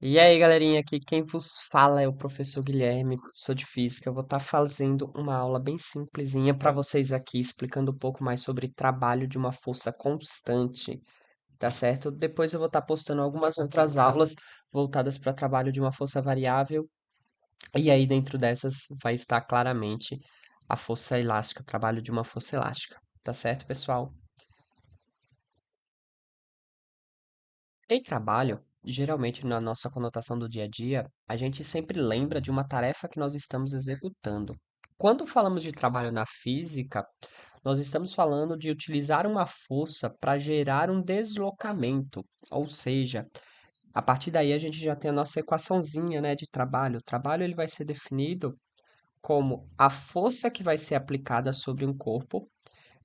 E aí, galerinha, aqui quem vos fala é o professor Guilherme, sou de física. Eu vou estar fazendo uma aula bem simplesinha para vocês aqui, explicando um pouco mais sobre trabalho de uma força constante, tá certo? Depois eu vou estar postando algumas outras aulas voltadas para trabalho de uma força variável, e aí dentro dessas vai estar claramente a força elástica, o trabalho de uma força elástica, tá certo, pessoal? Em trabalho, geralmente na nossa conotação do dia a dia, a gente sempre lembra de uma tarefa que nós estamos executando. Quando falamos de trabalho na física, nós estamos falando de utilizar uma força para gerar um deslocamento, ou seja, a partir daí a gente já tem a nossa equaçãozinha, né, de trabalho. O trabalho ele vai ser definido como a força que vai ser aplicada sobre um corpo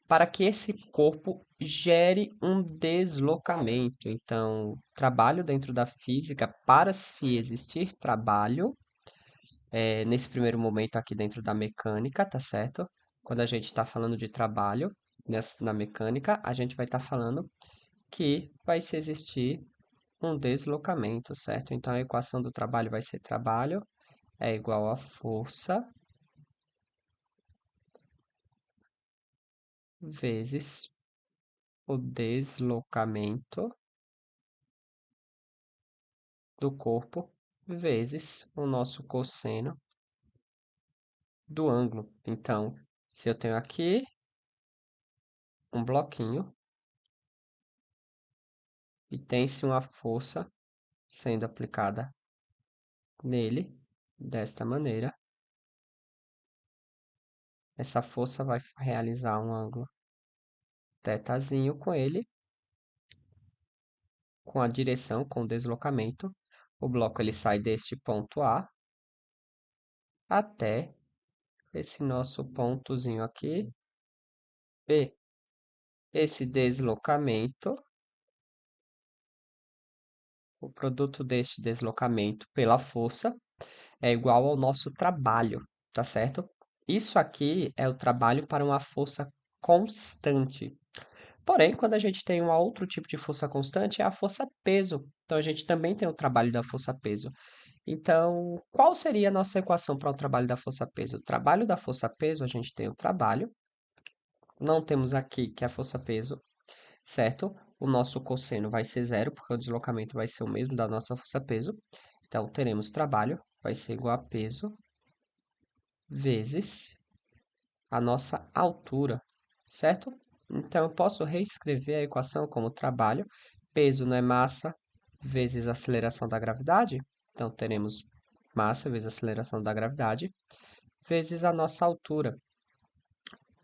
para que esse corpo gere um deslocamento. Então, trabalho dentro da física, para se existir trabalho, nesse primeiro momento aqui dentro da mecânica, tá certo? Quando a gente está falando de trabalho na mecânica, a gente vai estar falando que vai se existir um deslocamento, certo? Então, a equação do trabalho vai ser trabalho é igual a força vezes o deslocamento do corpo vezes o nosso cosseno do ângulo. Então, se eu tenho aqui um bloquinho e tem-se uma força sendo aplicada nele, desta maneira, essa força vai realizar um ângulo tetazinho com ele, com a direção, com o deslocamento. O bloco ele sai deste ponto A até esse nosso pontozinho aqui, B. Esse deslocamento, o produto deste deslocamento pela força, é igual ao nosso trabalho, tá certo? Isso aqui é o trabalho para uma força constante. Porém, quando a gente tem um outro tipo de força constante, é a força peso. Então, a gente também tem o trabalho da força peso. Então, qual seria a nossa equação para o trabalho da força peso? O trabalho da força peso, a gente tem o trabalho, não temos aqui que é a força peso, certo? O nosso cosseno vai ser zero, porque o deslocamento vai ser o mesmo da nossa força peso. Então, teremos trabalho, vai ser igual a peso vezes a nossa altura, certo? Então, eu posso reescrever a equação como trabalho, peso não é massa, vezes a aceleração da gravidade. Então, teremos massa vezes a aceleração da gravidade, vezes a nossa altura.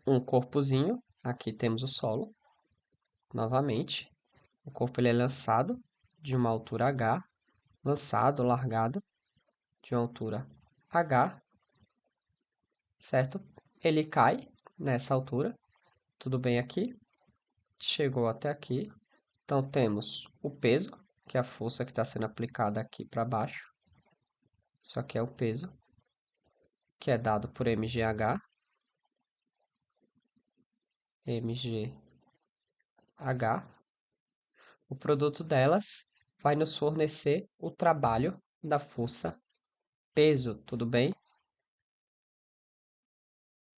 Um corpozinho, aqui temos o solo, novamente. O corpo ele é lançado de uma altura h, lançado, largado, de uma altura h, certo? Ele cai nessa altura, tudo bem aqui? Chegou até aqui. Então, temos o peso, que é a força que está sendo aplicada aqui para baixo. Isso aqui é o peso, que é dado por mgh. mgh. O produto delas vai nos fornecer o trabalho da força peso, tudo bem?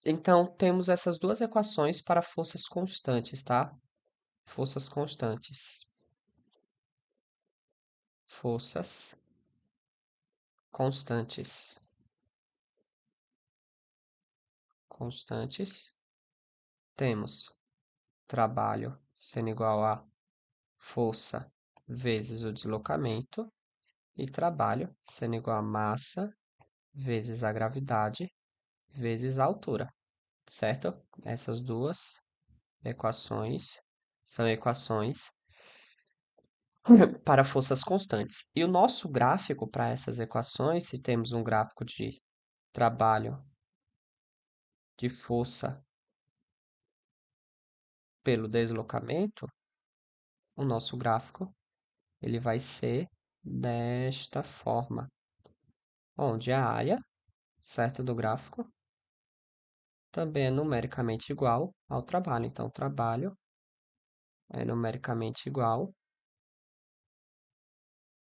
Então, temos essas duas equações para forças constantes, tá? Forças constantes. Forças constantes. Constantes. Temos trabalho sendo igual a força vezes o deslocamento e trabalho sendo igual a massa vezes a gravidade vezes a altura, certo? Essas duas equações são equações para forças constantes. E o nosso gráfico para essas equações, se temos um gráfico de trabalho de força pelo deslocamento, o nosso gráfico ele vai ser desta forma, onde a área, certo, do gráfico também é numericamente igual ao trabalho. Então, o trabalho é numericamente igual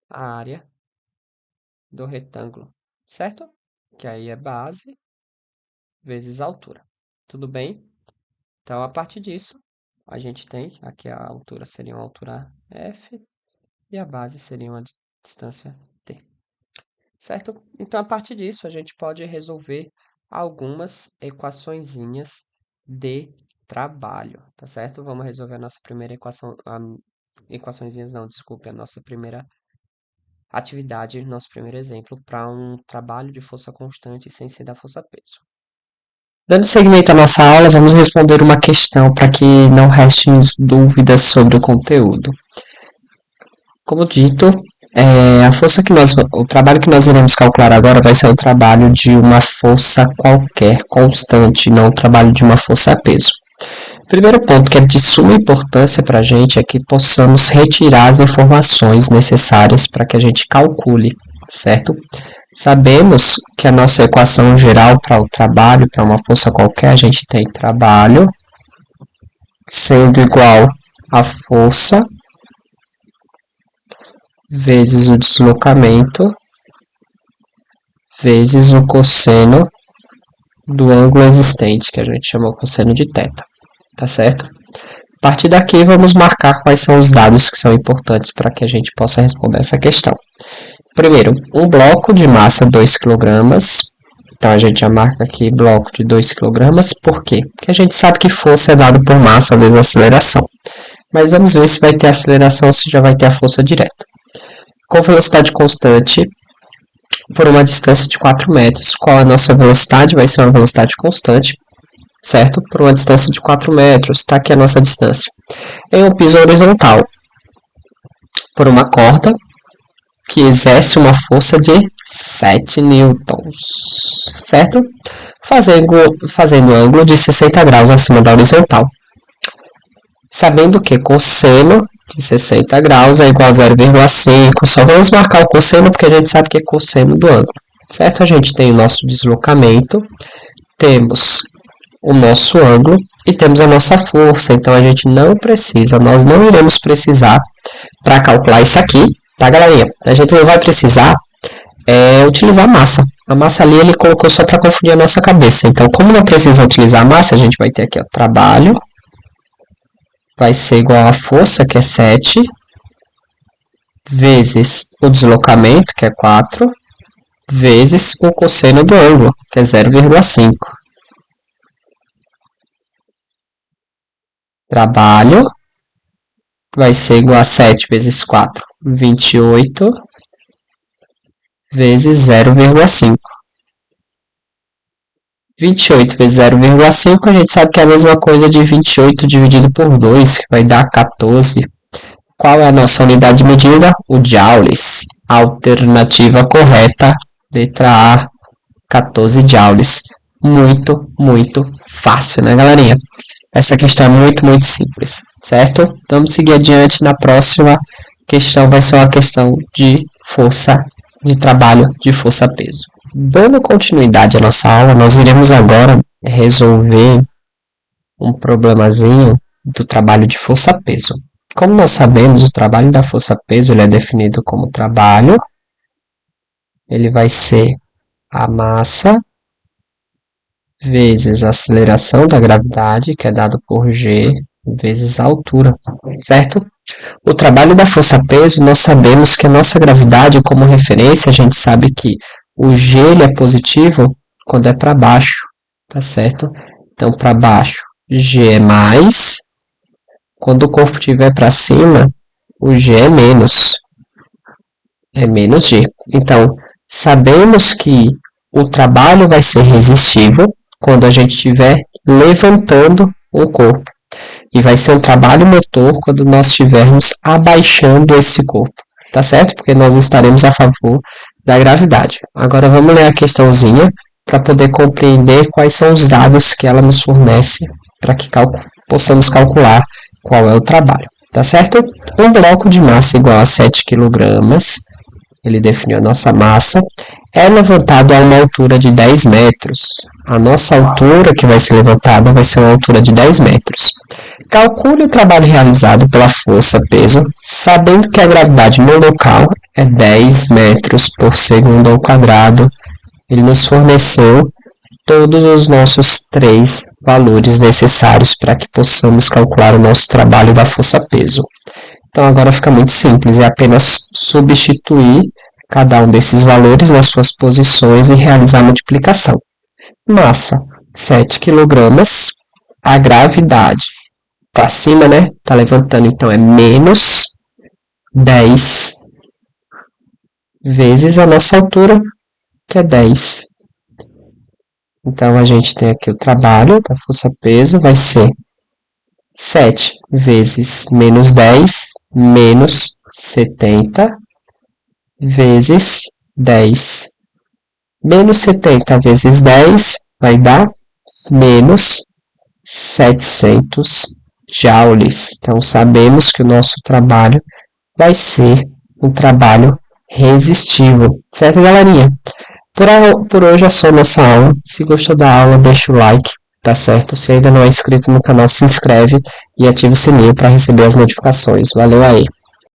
à área do retângulo, certo? Que aí é base vezes altura. Tudo bem? Então, a partir disso, a gente tem aqui a altura seria uma altura F e a base seria uma distância T, certo? Então, a partir disso, a gente pode resolver algumas equaçõezinhas de trabalho, tá certo? Vamos resolver a nossa primeira equação, equaçõezinhas não, desculpe, a nossa primeira atividade, nosso primeiro exemplo para um trabalho de força constante sem ser da força-peso. Dando seguimento à nossa aula, vamos responder uma questão para que não restem dúvidas sobre o conteúdo. Como dito, o trabalho que nós iremos calcular agora vai ser o trabalho de uma força qualquer, constante, não o trabalho de uma força-peso. Primeiro ponto que é de suma importância para a gente é que possamos retirar as informações necessárias para que a gente calcule, certo? Sabemos que a nossa equação geral para o trabalho, para uma força qualquer, a gente tem trabalho sendo igual a força vezes o deslocamento vezes o cosseno do ângulo existente, que a gente chama cosseno de θ, tá certo? A partir daqui, vamos marcar quais são os dados que são importantes para que a gente possa responder essa questão. Primeiro, um bloco de massa 2 kg. Então, a gente já marca aqui bloco de 2 kg. Por quê? Porque a gente sabe que força é dado por massa vezes aceleração. Mas vamos ver se vai ter aceleração ou se já vai ter a força direta. Com velocidade constante, por uma distância de 4 metros. Qual a nossa velocidade? Vai ser uma velocidade constante, certo? Por uma distância de 4 metros. Está aqui a nossa distância. Em um piso horizontal, por uma corda que exerce uma força de 7 newtons, certo? Fazendo ângulo de 60 graus acima da horizontal. Sabendo que cosseno de 60 graus é igual a 0,5, só vamos marcar o cosseno porque a gente sabe que é cosseno do ângulo, certo? A gente tem o nosso deslocamento, temos o nosso ângulo e temos a nossa força, então a gente nós não iremos precisar para calcular isso aqui, tá, galerinha? A gente não vai precisar utilizar a massa. A massa ali ele colocou só para confundir a nossa cabeça. Então, como não precisa utilizar a massa, a gente vai ter aqui o trabalho, vai ser igual a força, que é 7, vezes o deslocamento, que é 4, vezes o cosseno do ângulo, que é 0,5. Trabalho vai ser igual a 7 vezes 4, 28, vezes 0,5. 28 vezes 0,5, a gente sabe que é a mesma coisa de 28 dividido por 2, que vai dar 14. Qual é a nossa unidade de medida? O joules. Alternativa correta, letra A, 14 joules. Muito, muito fácil, né, galerinha? Essa questão é muito, muito simples, certo? Vamos seguir adiante. Na próxima questão vai ser uma questão de força, de trabalho de força-peso. Dando continuidade à nossa aula, nós iremos agora resolver um problemazinho do trabalho de força-peso. Como nós sabemos, o trabalho da força-peso ele é definido como trabalho, ele vai ser a massa vezes a aceleração da gravidade, que é dado por G, vezes a altura, certo? O trabalho da força-peso, nós sabemos que a nossa gravidade, como referência, a gente sabe que o G ele é positivo quando é para baixo, tá certo? Então, para baixo, G é mais. Quando o corpo estiver para cima, o G é menos. É menos G. Então, sabemos que o trabalho vai ser resistivo quando a gente estiver levantando o corpo. E vai ser um trabalho motor quando nós estivermos abaixando esse corpo. Tá certo? Porque nós estaremos a favor da gravidade. Agora vamos ler a questãozinha para poder compreender quais são os dados que ela nos fornece para que possamos calcular qual é o trabalho. Tá certo? Um bloco de massa igual a 7 kg, ele definiu a nossa massa, é levantado a uma altura de 10 metros. A nossa altura que vai ser levantada vai ser uma altura de 10 metros. Calcule o trabalho realizado pela força-peso, sabendo que a gravidade no local é 10 metros por segundo ao quadrado. Ele nos forneceu todos os nossos três valores necessários para que possamos calcular o nosso trabalho da força-peso. Então agora fica muito simples, é apenas substituir cada um desses valores nas suas posições e realizar a multiplicação. Massa, 7 quilogramas. A gravidade, para cima, né? Tá levantando, então é menos 10 vezes a nossa altura, que é 10. Então a gente tem aqui o trabalho da força-peso, vai ser 7 vezes menos 10 menos 70 vezes 10. Menos 70 vezes 10 vai dar menos 700 joules. Então, sabemos que o nosso trabalho vai ser um trabalho resistível. Certo, galerinha? Por hoje é só nossa aula. Se gostou da aula, deixa o like, tá certo? Se ainda não é inscrito no canal, se inscreve e ativa o sininho para receber as notificações. Valeu aí!